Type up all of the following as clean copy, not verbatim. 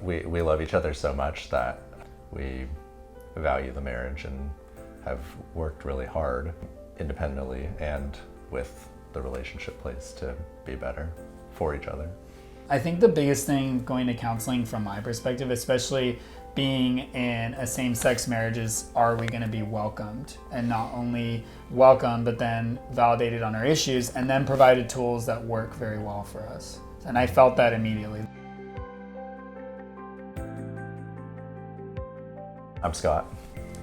we love each other so much that we value the marriage and have worked really hard independently and with the relationship place to be better for each other. I think the biggest thing going to counseling from my perspective, especially being in a same-sex marriage, is are we going to be welcomed? And not only welcomed, but then validated on our issues and then provided tools that work very well for us. And I felt that immediately. I'm Scott.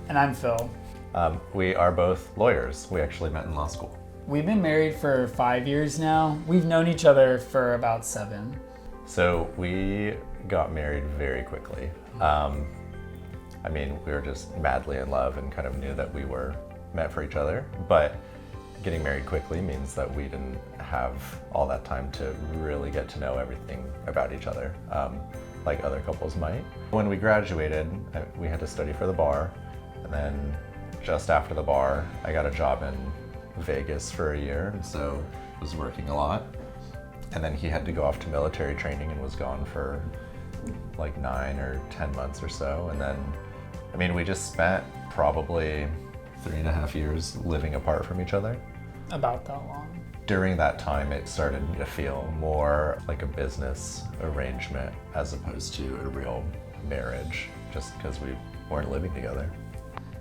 And I'm Phil. We are both lawyers. We actually met in law school. We've been married for 5 years now. We've known each other for about 7. So we got married very quickly. We were just madly in love and kind of knew that we were meant for each other. But getting married quickly means that we didn't have all that time to really get to know everything about each other, like other couples might. When we graduated, we had to study for the bar. And then just after the bar, I got a job in Vegas for a year, and so was working a lot. And then he had to go off to military training and was gone for like 9 or 10 months or so. And then, we just spent probably 3.5 years living apart from each other. About that long. During that time, it started to feel more like a business arrangement as opposed to a real marriage, just because we weren't living together.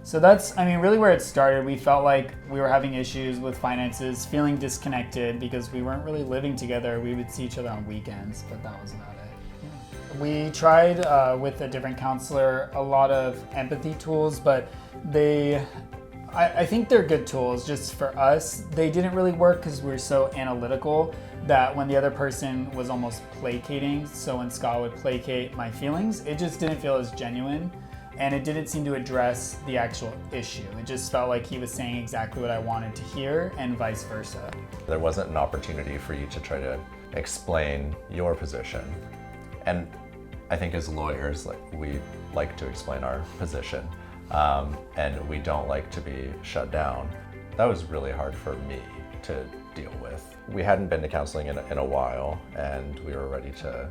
So that's, really where it started. We felt like we were having issues with finances, feeling disconnected because we weren't really living together. We would see each other on weekends, but that was about it. Yeah. We tried with a different counselor a lot of empathy tools, but I think they're good tools. Just for us, they didn't really work because we're so analytical that when the other person was almost placating, so when Scott would placate my feelings, it just didn't feel as genuine. And it didn't seem to address the actual issue. It just felt like he was saying exactly what I wanted to hear and vice versa. There wasn't an opportunity for you to try to explain your position. And I think as lawyers, we like to explain our position, and we don't like to be shut down. That was really hard for me to deal with. We hadn't been to counseling in a while, and we were ready to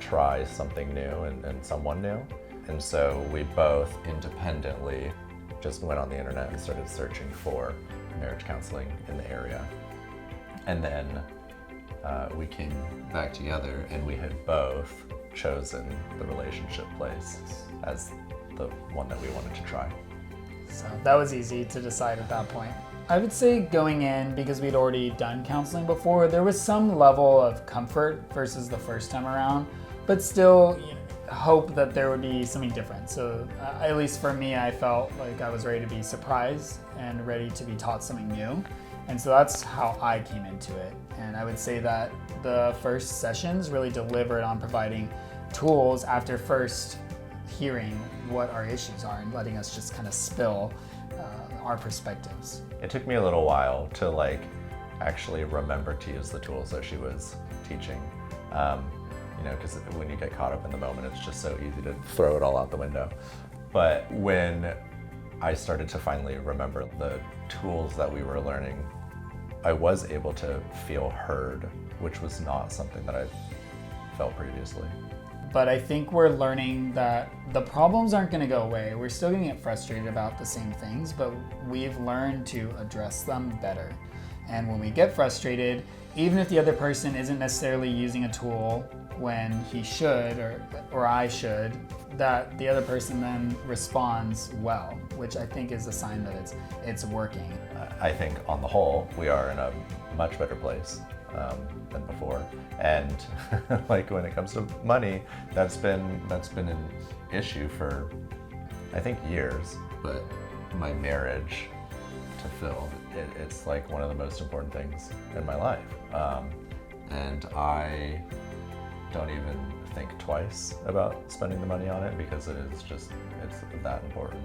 try something new and someone new. And so we both independently just went on the internet and started searching for marriage counseling in the area. And then we came back together, and we had both chosen the relationship place as the one that we wanted to try. So that was easy to decide at that point. I would say going in, because we'd already done counseling before, there was some level of comfort versus the first time around, but still, hope that there would be something different. So at least for me, I felt like I was ready to be surprised and ready to be taught something new. And so that's how I came into it. And I would say that the first sessions really delivered on providing tools after first hearing what our issues are and letting us just kind of spill our perspectives. It took me a little while to actually remember to use the tools that she was teaching. Because when you get caught up in the moment, it's just so easy to throw it all out the window. But when I started to finally remember the tools that we were learning, I was able to feel heard, which was not something that I felt previously. But I think we're learning that the problems aren't going to go away. We're still going to get frustrated about the same things, but we've learned to address them better. And when we get frustrated, even if the other person isn't necessarily using a tool when he should or I should, that the other person then responds well, which I think is a sign that it's working. I think on the whole, we are in a much better place than before. And when it comes to money, that's been an issue for, I think, years. But my marriage to Phil, it's one of the most important things in my life. And I don't even think twice about spending the money on it because it's that important.